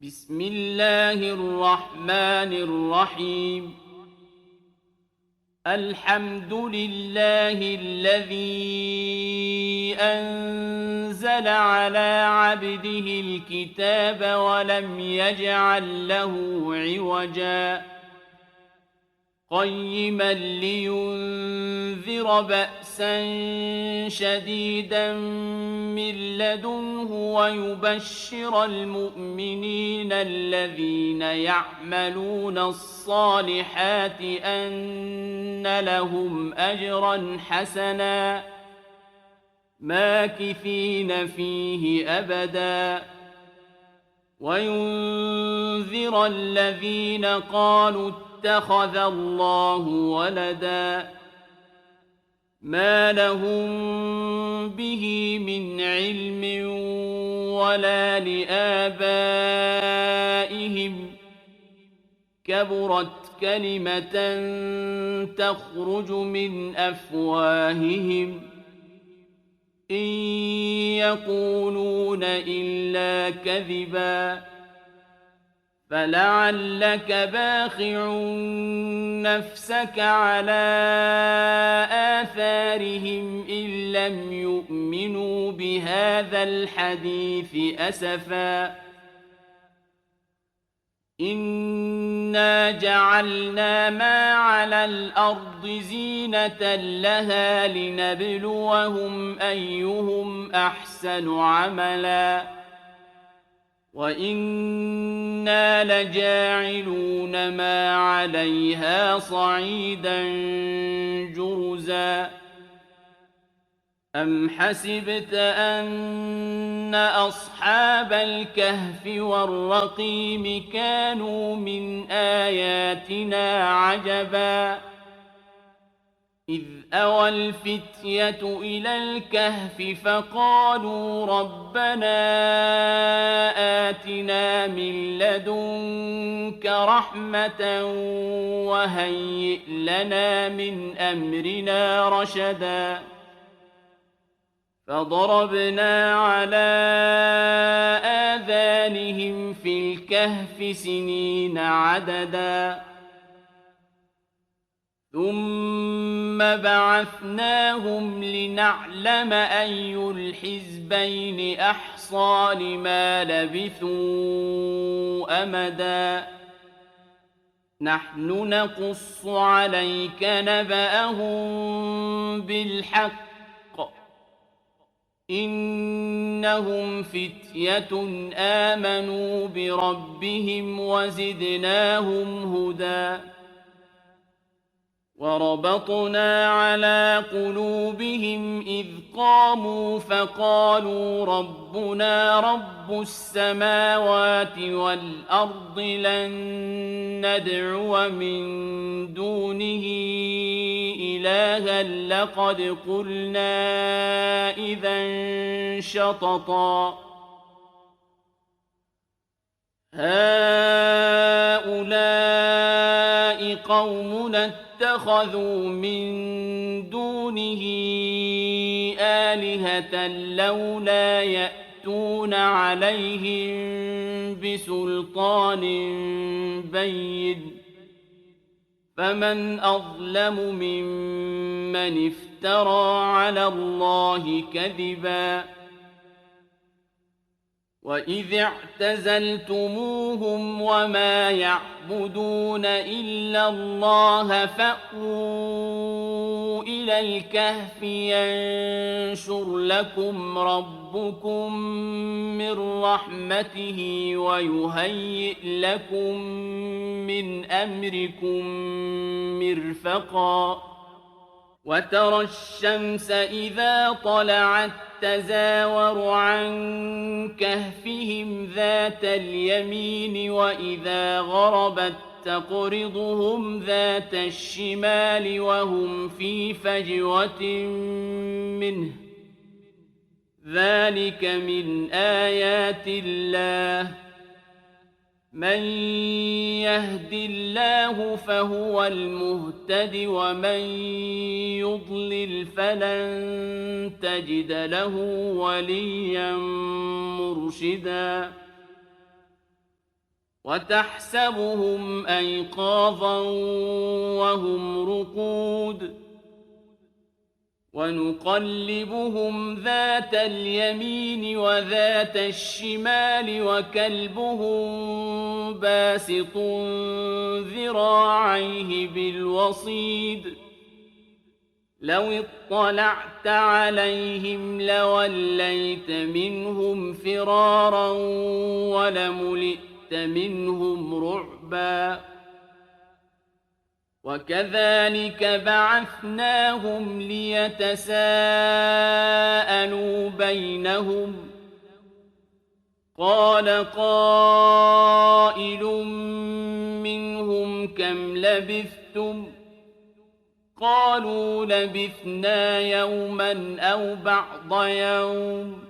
بسم الله الرحمن الرحيم. الحمد لله الذي أنزل على عبده الكتاب ولم يجعل له عوجا قيما لينذر بأسا شديدا من لدنه ويبشر المؤمنين الذين يعملون الصالحات أن لهم أجرا حسنا ماكثين فيه أبدا وينذر الذين قالوا اتخذ الله ولدا ما لهم به من علم ولا لآبائهم كبرت كلمة تخرج من أفواههم إن يقولون إلا كذبا فلعلك باخع نفسك على آثارهم إن لم يؤمنوا بهذا الحديث أسفا إنا جعلنا ما على الأرض زينة لها لنبلوهم أيهم أحسن عملا وإنا لجاعلون ما عليها صعيدا جرزا أم حسبت أن أصحاب الكهف والرقيم كانوا من آياتنا عجبا إذ أوى الفتية إلى الكهف فقالوا ربنا آتنا من لدنك رحمة وهيئ لنا من أمرنا رشدا فضربنا على آذانهم في الكهف سنين عددا ثم بعثناهم لنعلم أي الحزبين أحصى لما لبثوا أمدا نحن نقص عليك نبأهم بالحق إنهم فتية آمنوا بربهم وزدناهم هدى وربطنا على قلوبهم إذ قاموا فقالوا ربنا رب السماوات والأرض لن ندعو من دونه إلها لقد قلنا إذا شططا هؤلاء قومنا اتخذوا من دونه آلهة لولا يأتون عليهم بسلطان بين فمن أظلم ممن افترى على الله كذبا وإذ اعتزلتموهم وما يعبدون إلا الله فأووا إلى الكهف ينشر لكم ربكم من رحمته ويهيئ لكم من أمركم مرفقا وترى الشمس إذا طلعت تزاور عن كهفهم ذات اليمين وإذا غربت تقرضهم ذات الشمال وهم في فجوة منه ذلك من آيات الله من يهد الله فهو المهتد ومن يضلل فلن تجد له وليا مرشدا وتحسبهم أيقاظا وهم رقود ونقلبهم ذات اليمين وذات الشمال وكلبهم باسط ذراعيه بالوصيد لو اطلعت عليهم لوليت منهم فرارا ولملئت منهم رعبا وكذلك بعثناهم ليتساءلوا بينهم قال قائل منهم كم لبثتم قالوا لبثنا يوما أو بعض يوم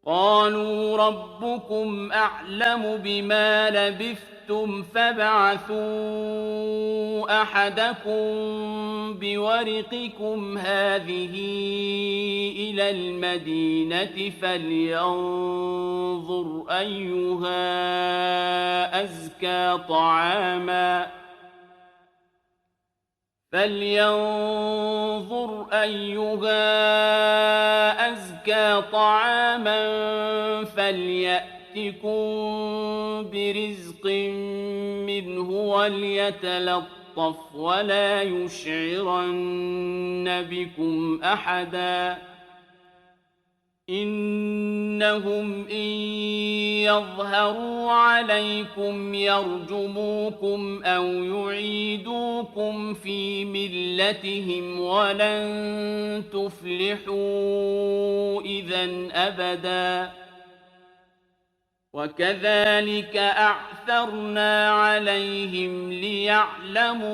قالوا ربكم أعلم بما لبثتم فابعثوا أحدكم بورقكم هذه إلى المدينة فلينظر أيها أزكى طعاما فليأتكم برزق منه وليتلطف ولا يشعرن بكم أحدا إنهم إن يظهروا عليكم يرجموكم أو يعيدوكم في ملتهم ولن تفلحوا إذن أبدا وكذلك أعثرنا عليهم ليعلموا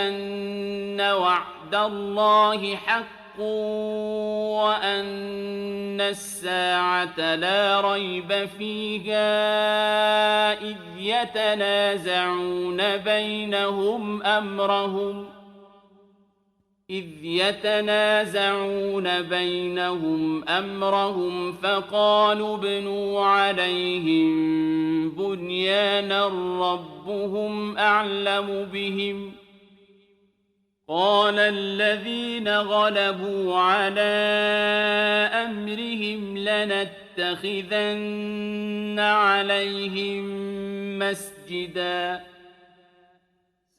أن وعد الله حق وأن الساعة لا ريب فيها إذ يتنازعون بينهم أمرهم فقالوا ابنوا عليهم بنيانا ربهم أعلم بهم قال الذين غلبوا على أمرهم لنتخذن عليهم مسجدا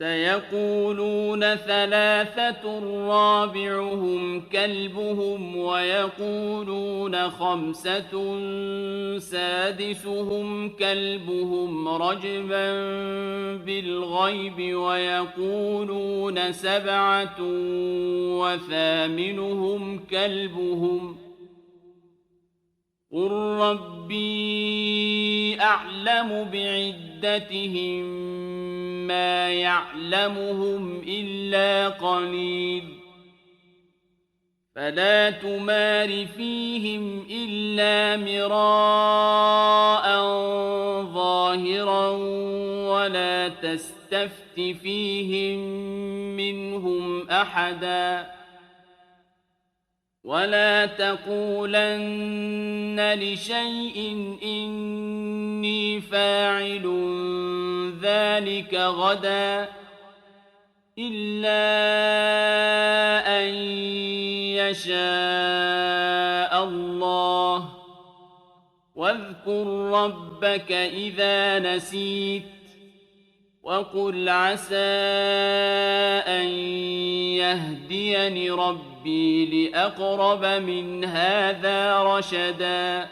سيقولون ثلاثة رابعهم كلبهم ويقولون خمسة سادسهم كلبهم رجما بالغيب ويقولون سبعة وثامنهم كلبهم قل ربي أعلم بعدتهم ما يعلمهم إلا قليل فلا تمار فيهم إلا مراء ظاهرا ولا تستفت فيهم منهم أحدا ولا تقولن لشيء إني فاعل ذلك غدا إلا أن يشاء الله واذكر ربك إذا نسيت وقل عسى أن يهديني ربي لأقرب من هذا رشدا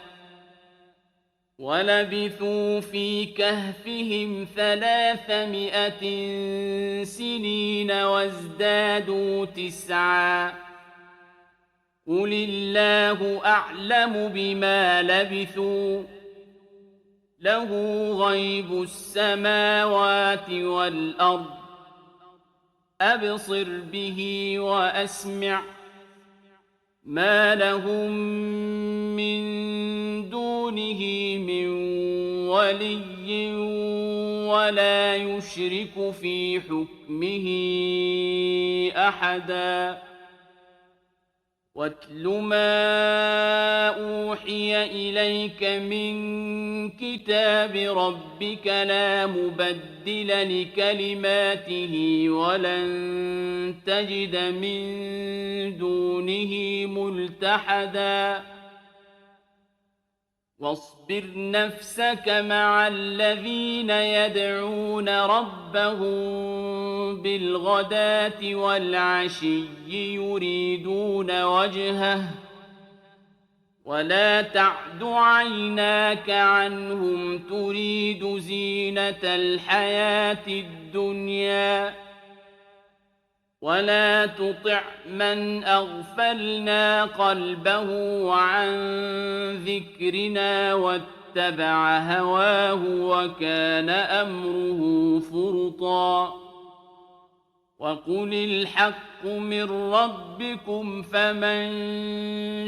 ولبثوا في كهفهم 300 سنين وازدادوا 9 قل الله أعلم بما لبثوا له غيب السماوات والأرض أبصر به وأسمع ما لهم من دونه من ولي ولا يشرك في حكمه أحدا واتل ما أوحي إليك من كتاب ربك لا مبدل لكلماته ولن تجد من دونه ملتحدا واصبر نفسك مع الذين يدعون ربهم بالغداة والعشي يريدون وجهه ولا تعد عيناك عنهم تريد زينة الحياة الدنيا ولا تطع من أغفلنا قلبه عن ذكرنا واتبع هواه وكان أمره فرطا وقل الحق من ربكم فمن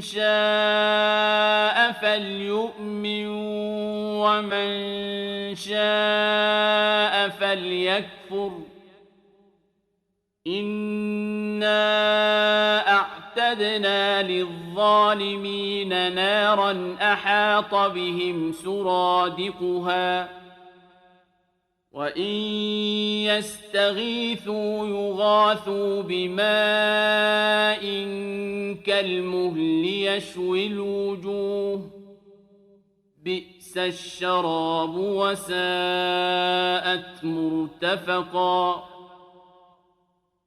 شاء فليؤمن ومن شاء فليكفر إنا أعتدنا للظالمين نارا أحاط بهم سرادقها وإن يستغيثوا يغاثوا بماء كالمهل يشوي الوجوه بئس الشراب وساءت مرتفقا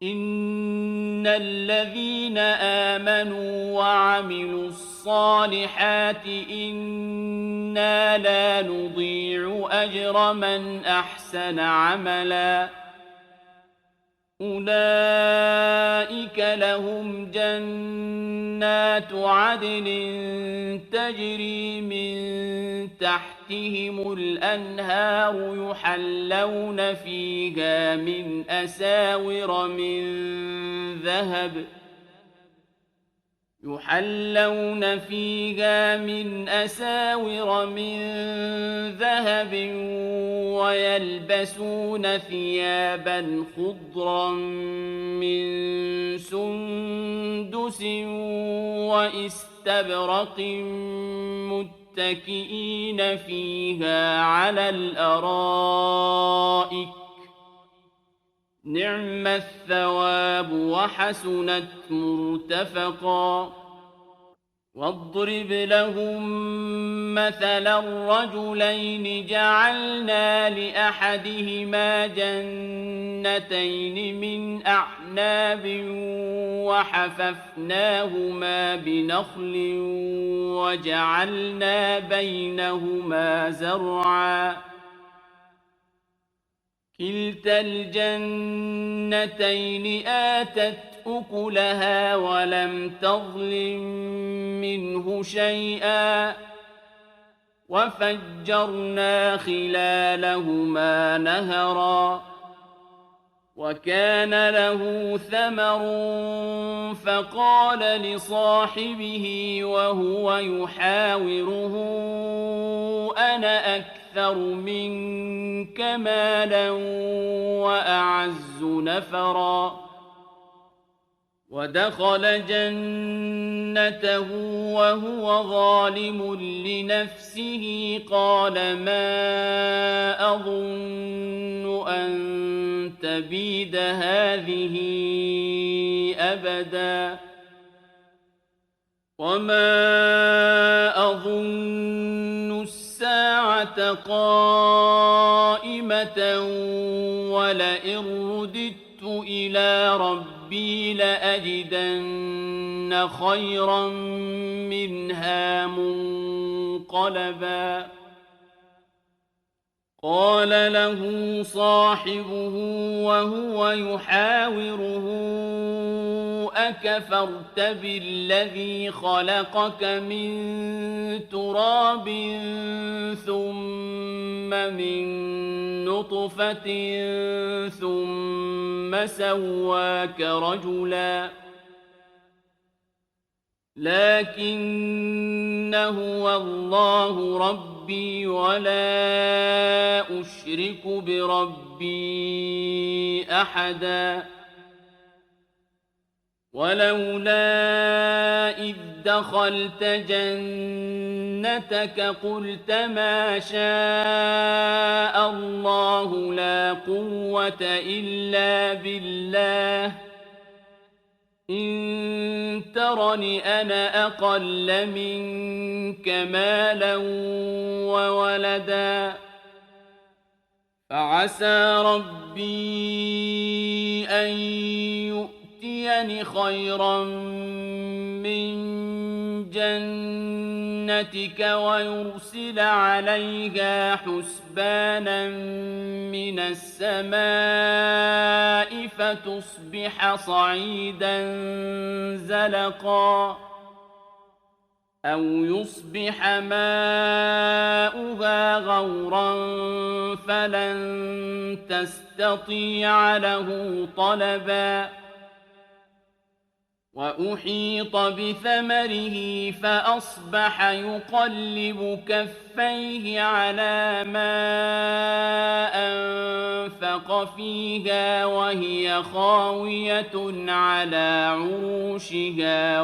إن الذين آمنوا وعملوا الصالحات إنا لا نضيع أجر من أحسن عملا أولئك لهم جنات عدن تجري من تحتهم الأنهار يحلون فيها من أساور من ذهب ويلبسون ثيابا خضرا من سندس وإستبرق متكئين فيها على الأرائك نعم الثواب وحسنت مرتفقا واضرب لهم مثلا الرجلين جعلنا لأحدهما جنتين من أعناب وحففناهما بنخل وجعلنا بينهما زرعا كلتا الجنتين آتت أكلها ولم تظلم منه شيئا وفجرنا خلالهما نهرا وكان له ثمر فقال لصاحبه وهو يحاوره أنا أكثر منك مالا وأعز نفرا ودخل جنته وهو ظالم لنفسه قال ما أظن أن تبيد هذه أبدا وما أظن الساعة قائمة ولئن رددت إلى ربي لأجدن خيرا منها منقلبا قال له صاحبه وهو يحاوره أكفرت بالذي خلقك من تراب ثم من نطفة ثم سواك رجلا لكن هو الله ربي ولا أشرك بربي أحدا ولولا إذ دخلت جنتك قلت ما شاء الله لا قوة إلا بالله إن ترني أنا أقل منك مالا وولدا فعسى ربي أن يؤتيني خيرا من جنتك ويرسل عليها حسبانا من السماء فتصبح صعيدا زلقا أو يصبح ماؤها غورا فلن تستطيع له طلبا وأحيط بثمره فأصبح يقلب كفيه على ما أنفق فيها وهي خاوية على عروشها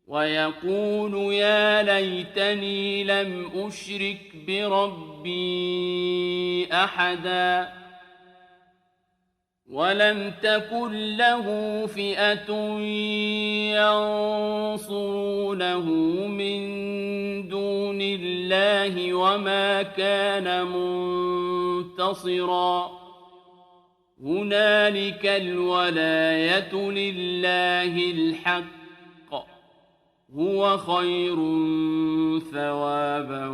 ويقول يا ليتني لم أشرك بربي أحدا ولم تكن له فئة ينصرونه من دون الله وما كان منتصرا هنالك الولاية لله الحق هو خير ثوابا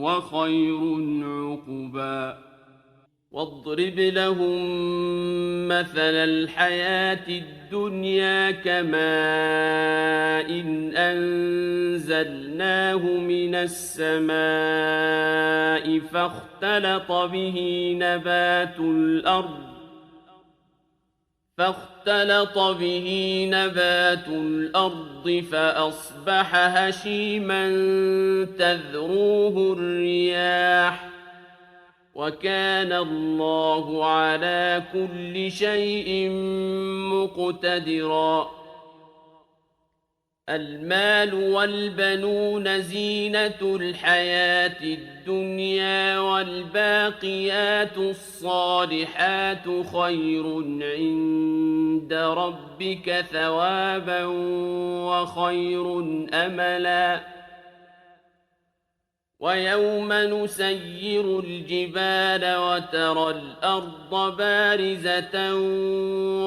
وخير عقبا واضرب لهم مثل الحياة الدنيا كماء إن أنزلناه من السماء فاختلط به نبات الأرض فأصبح هشيما تذروه الرياح وكان الله على كل شيء مقتدرا المال والبنون زينة الحياة الدنيا والباقيات الصالحات خير عند ربك ثوابا وخير أملا ويوم نسير الجبال وترى الأرض بارزة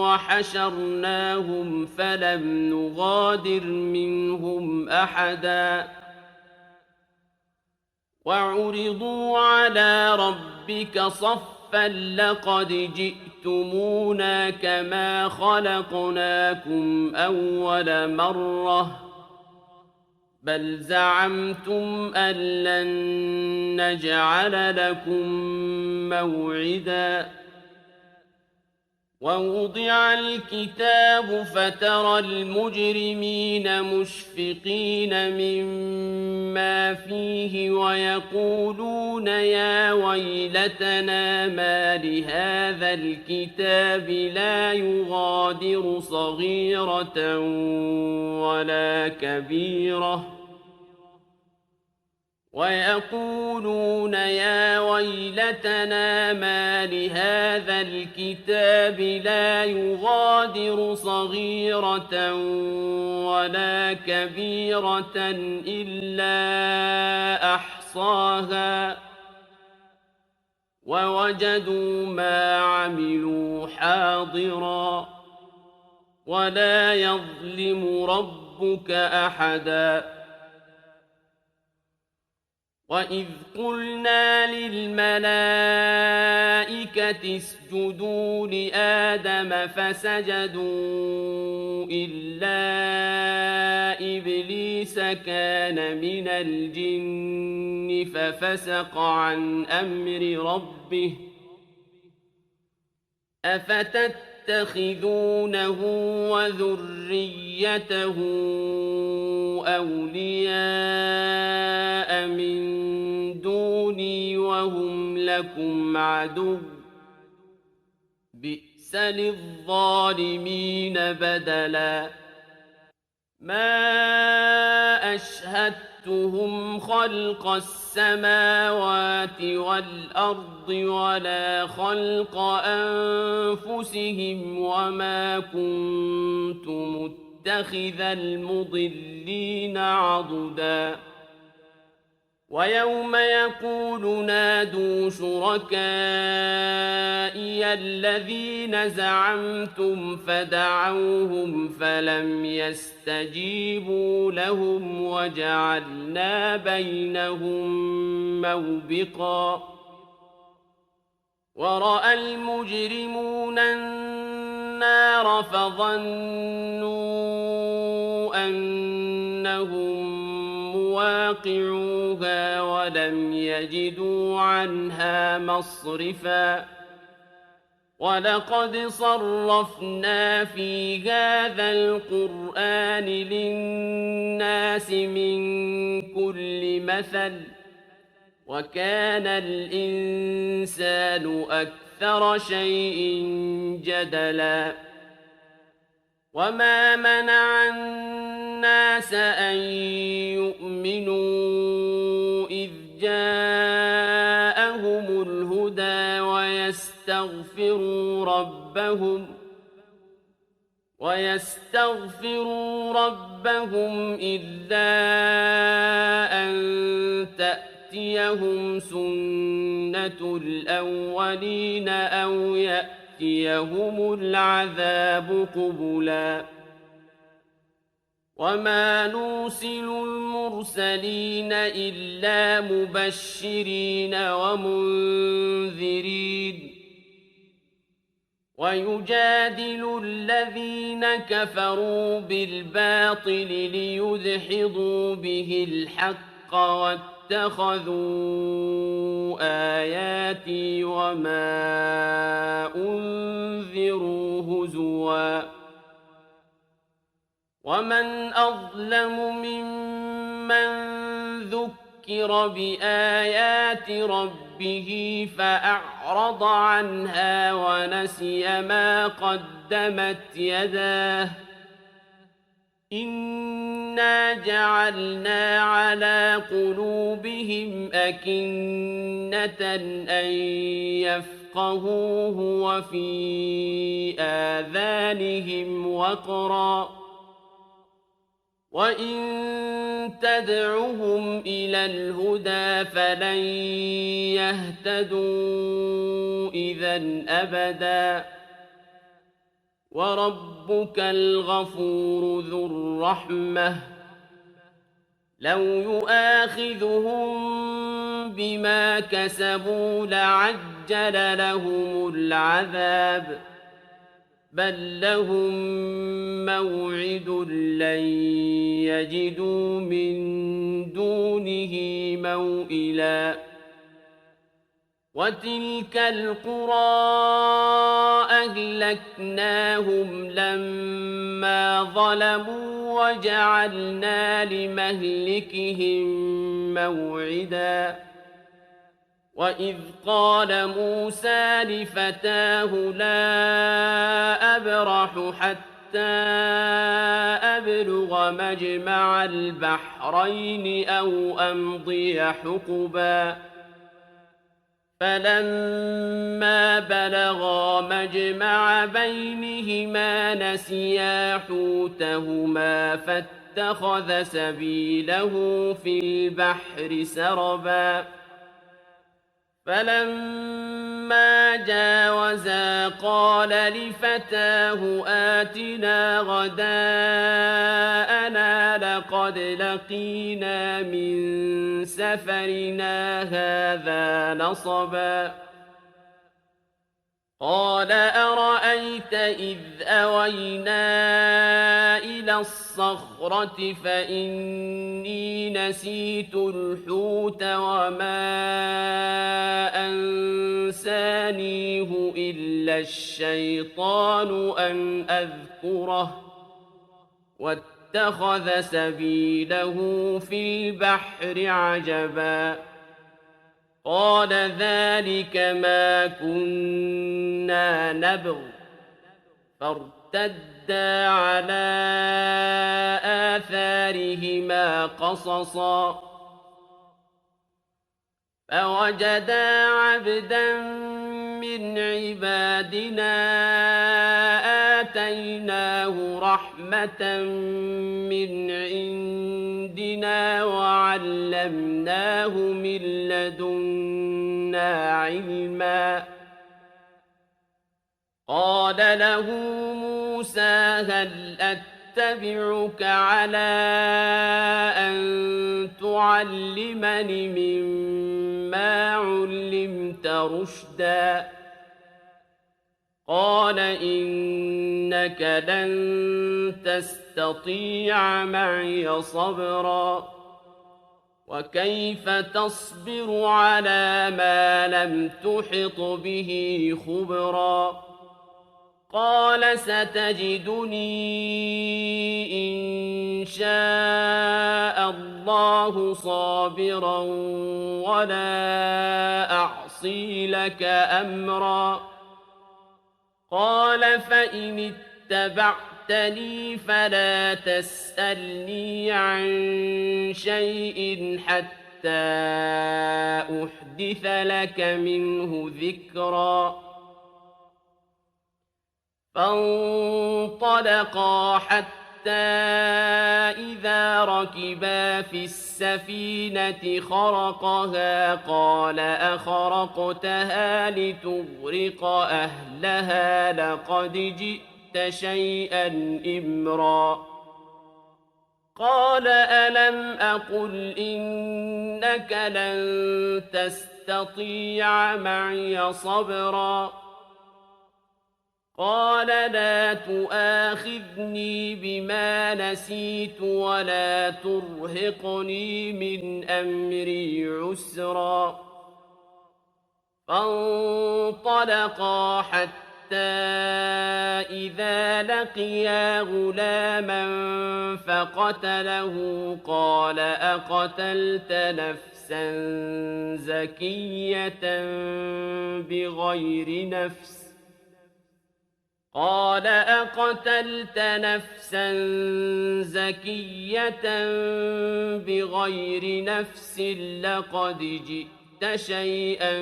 وحشرناهم فلم نغادر منهم أحدا وعرضوا على ربك صفا لقد جئتمونا كما خلقناكم أول مرة بل زعمتم أن لن نجعل لكم موعدا ووضع الكتاب فترى المجرمين مشفقين مما فيه ويقولون يا ويلتنا ما لهذا الكتاب لا يغادر صغيرة ولا كبيرة ويقولون يا ويلتنا ما لهذا الكتاب لا يغادر صغيرة ولا كبيرة إلا أحصاها ووجدوا ما عملوا حاضرا ولا يظلم ربك أحدا وإذ قلنا للملائكة اسجدوا لآدم فسجدوا إلا إبليس كان من الجن ففسق عن أمر ربه أفتتخذونه وذريته أولياء من دوني وهم لكم عدو بئس للظالمين بدلا ما أشهدتهم خلق السماوات والأرض ولا خلق أنفسهم وما كنت متخذ المضلين عضدا ويوم يقول نادوا شركائي الذين زعمتم فدعوهم فلم يستجيبوا لهم وجعلنا بينهم موبقا ورأى المجرمون النار فظنوا أنهم مواقعوها ولم يجدوا عنها مصرفا ولقد صرفنا في هذا القرآن للناس من كل مثل وكان الإنسان أكثر شيء جدلا وما منع الناس أن يؤمنوا إذ جاءهم الهدى ويستغفروا ربهم إلا أن تأتيهم سنة الأولين أو يأتيهم العذاب قبلا وما نرسل المرسلين إلا مبشرين ومنذرين ويجادل الذين كفروا بالباطل ليدحضوا به الحق واتخذوا آياتي وما أنذروا هزوا ومن أظلم ممن ذكر بآيات ربه فأعرض عنها ونسي ما قدمت يداه إنا جعلنا على قلوبهم أكنة أن يفقهوه وفي آذانهم وقرا وإن تدعهم إلى الهدى فلن يهتدوا إذا أبدا وربك الغفور ذو الرحمة لو يؤاخذهم بما كسبوا لعجل لهم العذاب بل لهم موعد لن يجدوا من دونه موئلا وتلك القرى أهلكناهم لما ظلموا وجعلنا لمهلكهم موعدا وإذ قال موسى لفتاه لا أبرح حتى أبلغ مجمع البحرين أو أمضي حقبا فلما بلغا مجمع بينهما نسيا حوتهما فاتخذ سبيله في البحر سربا فلما جاوزا قال لفتاه آتنا غداءنا لقد لقينا من سفرنا هذا نصبا قال أرأيت إذ أوينا إلى الصخرة فإني نسيت الحوت وما أنسانيه إلا الشيطان أن أذكره واتخذ سبيله في البحر عجبا قال ذلك ما كنا نبغ فارتدا على آثارهما قصصا فوجدا عبدا من عبادنا آتيناه رحمة من عندنا وعلمناه من لدنا علما قال له موسى هل أتبعك على أن تعلمني مما علمت رشدا قال إنك لن تستطيع معي صبرا وكيف تصبر على ما لم تحط به خبرا قال ستجدني إن شاء الله صابرا ولا أعصي لك أمرا قال فإن اتبعتني فلا تسألني عن شيء حتى أحدث لك منه ذكرا فانطلقا حتى إذا ركبا في السفينة خرقها قال أخرقتها لتغرق أهلها لقد جئت شيئا إمرا قال ألم أقل إنك لن تستطيع معي صبرا قال لا تؤاخذني بما نسيت ولا ترهقني من أمري عسرا فانطلقا حتى إذا لقيا غلاما فقتله قال أقتلت نفسا زكية بغير نفس قال أقتلت نفسا زكية بغير نفس لقد جئت شيئا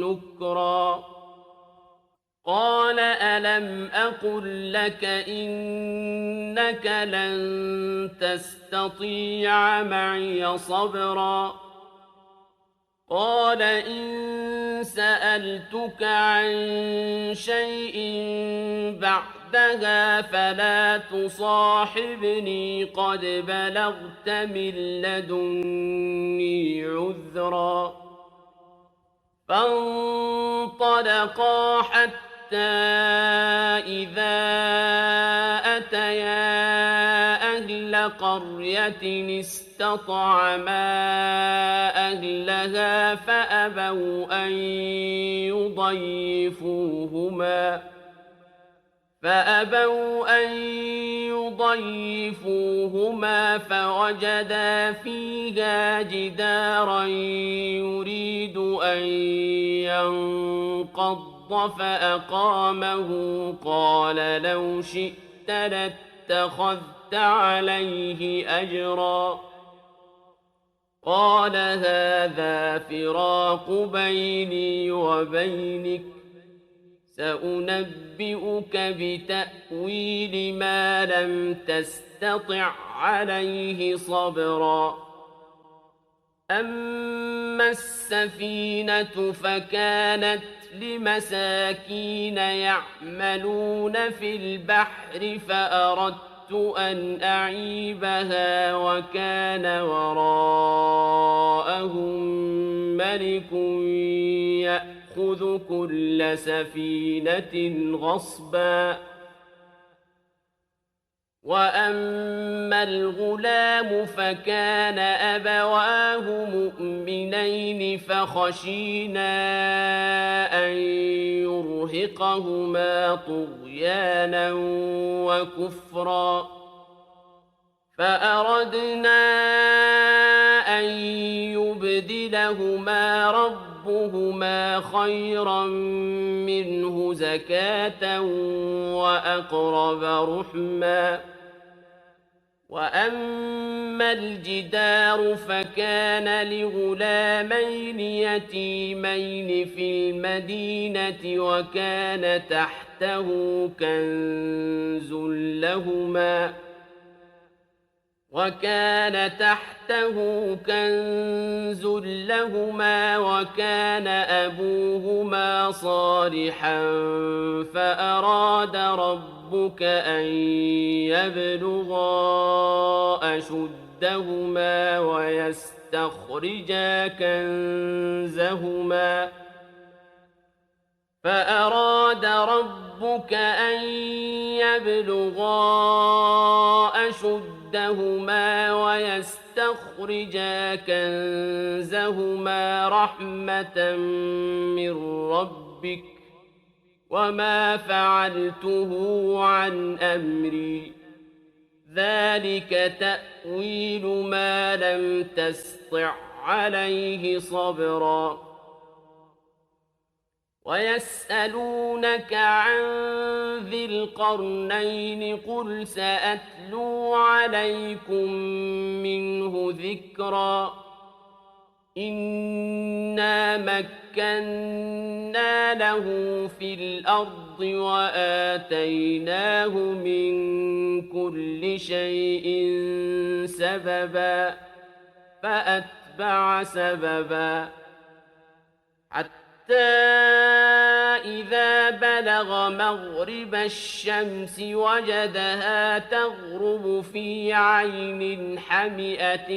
نكرا قال ألم أقل لك إنك لن تستطيع معي صبرا قال إن سألتك عن شيء بعدها فلا تصاحبني قد بلغت من لدني عذرا فانطلقا حتى إذا أتيا أهل قرية استطعما أهلها فأبوا أن يضيفوهما فوجدا فيها جدارا يريد أن ينقض فأقامه قال لو شئت لاتخذت عليه أجرا قال هذا فراق بيني وبينك سأنبئك بتأويل ما لم تستطع عليه صبرا أما السفينة فكانت لمساكين يعملون في البحر فأردت أن أعيبها وكان وراءهم ملك يأخذ كل سفينة غصبا وأما الغلام فكان أبواه مؤمنين فخشينا أن يرهقهما طغيانا وكفرا فأردنا أن يبدلهما لهما ربهما خيرا منه زكاة وأقرب رحما. وأما الجدار فكان لغلامين يتيمين في المدينة وكان تحته كنز لهما وكان أبوهما صالحا فأراد ربك أن يبلغا أشدهما ويستخرجا كنزهما رحمة من ربك وما فعلته عن أمري ذلك تأويل ما لم تسطع عليه صبرا. ويسألونك عن ذي القرنين قل سأتلو عليكم منه ذكرا. إنا مكنا له في الأرض وآتيناه من كل شيء سببا فأتبع سببا حتى إذا بلغ مغرب الشمس وجدها تغرب في عين حمئة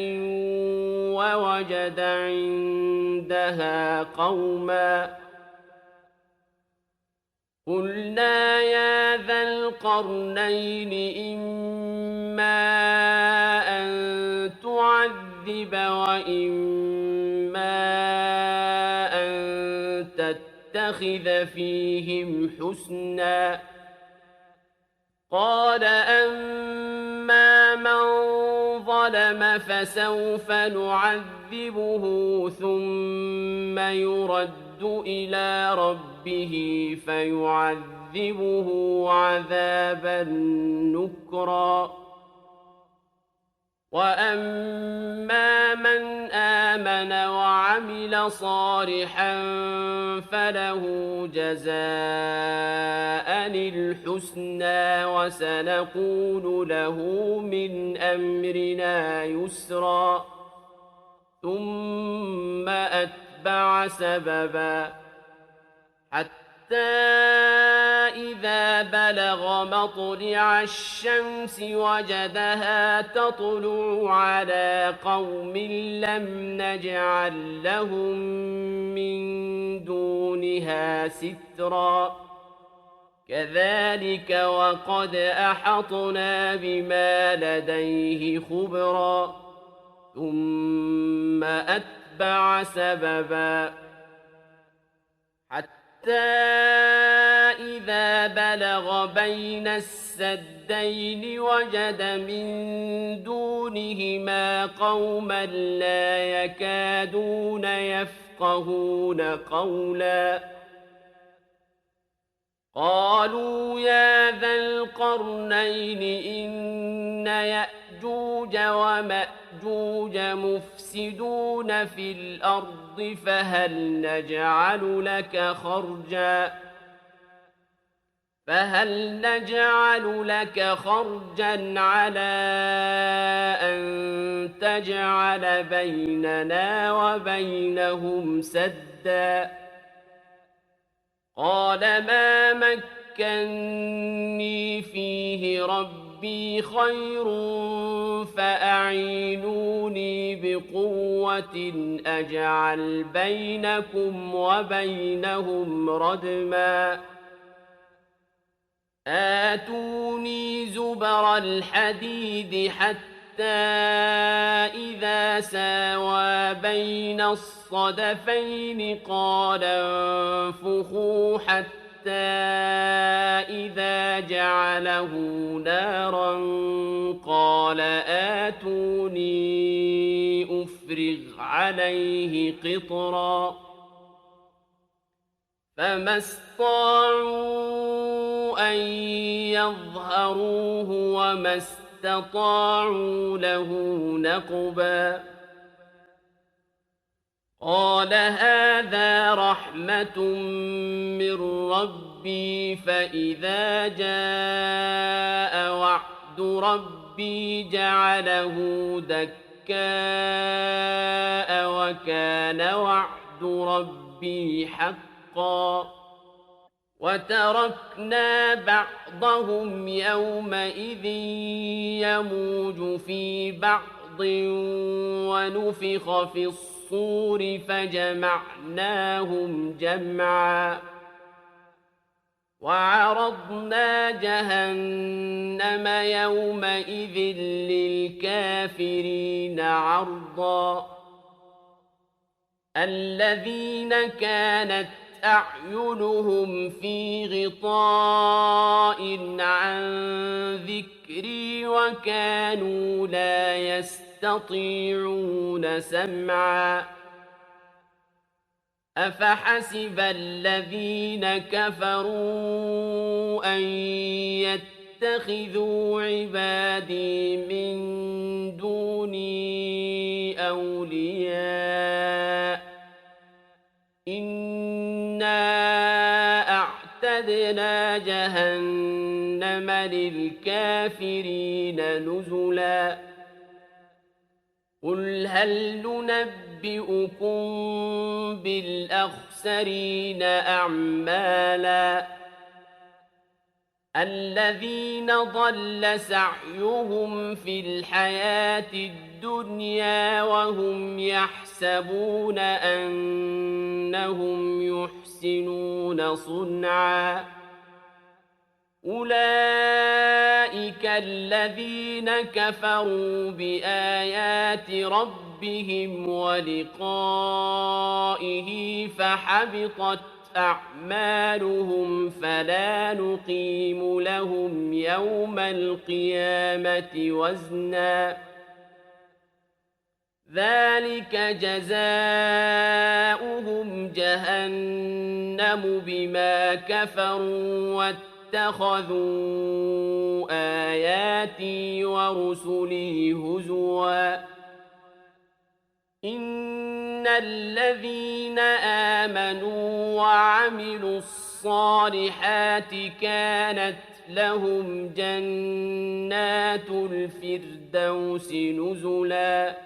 ووجد عندها قوما قلنا يا ذا القرنين إما أن تعذب وإما أن تتخذ فيهم حسنا. قال أما من ظلم فسوف نعذبه ثم يرد إلى ربه فيعذبه عذابا نكرا. وأما من آمن وعمل صالحا فله جزاء الحسنى وسنقول له من أمرنا يسرا. ثم أتبع سببا حتى إذا بلغ مطلع الشمس وجدها تطلع على قوم لم نجعل لهم من دونها سترا. كذلك وقد أحطنا بما لديه خبرا. ثم أتبع سببا حتى إذا بلغ بين السدين وجد من دونهما قوما لا يكادون يفقهون قولا. قالوا يا ذا القرنين إن يأجوج ومأجوج مفسدون في الأرض فهل نجعل لك خرجا على أن تجعل بيننا وبينهم سدا. قال ما مكني فيه ربي خير فأعينوني بقوة أجعل بينكم وبينهم ردما. آتوني زبر الحديد حتى إذا ساوى بين الصدفين قال انفخوا حتى إذا جعله نارا قال آتوني أفرغ عليه قطرا فما استطاعوا أن يظهروه وما استطاعوا له نقبا قال هذا رحمة من ربي فإذا جاء وعد ربي جعله دكاء وكان وعد ربي حقا وتركنا بعضهم يومئذ يموج في بعض ونفخ في الصور فجمعناهم جمعا وعرضنا جهنم يومئذ للكافرين عرضا الذين كانت أعينهم في غطاء عن ذكري وكانوا لا يستطيعون سمعا أفحسب الذين كفروا أن يتخذوا عبادي من دوني أولياء إنا أعتدنا جهنم للكافرين نزلا قل هل ننبئكم بالأخسرين أعمالا الذين ضل سعيهم في الحياة الدنيا وهم يحسبون أنهم يحسنون صنعا أولئك الذين كفروا بآيات ربهم ولقائه فحبطت أعمالهم فلا نقيم لهم يوم القيامة وزنا ذلك جزاؤهم جهنم بما كفروا واتخذوا آياتي ورسلي هزوا إن الذين آمنوا وعملوا الصالحات كانت لهم جنات الفردوس نزلا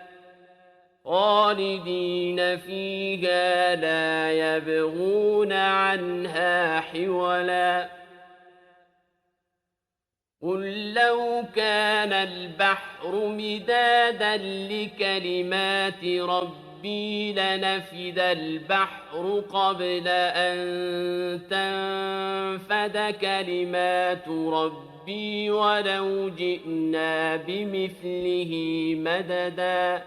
خالدين فيها لا يبغون عنها حولا قل لو كان البحر مدادا لكلمات ربي لنفد البحر قبل أن تنفد كلمات ربي ولو جئنا بمثله مددا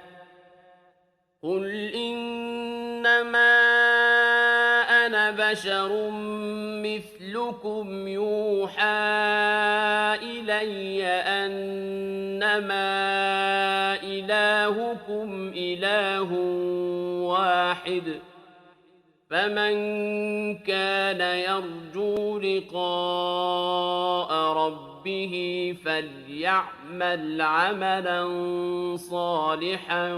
قل إنما أنا بشر مثلكم يوحى إلي أنما إلهكم إله واحد فمن كان يرجو لقاء ربه فليعمل عملا صالحا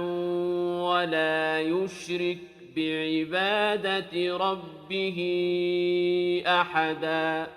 ولا يشرك بعبادة ربه أحدا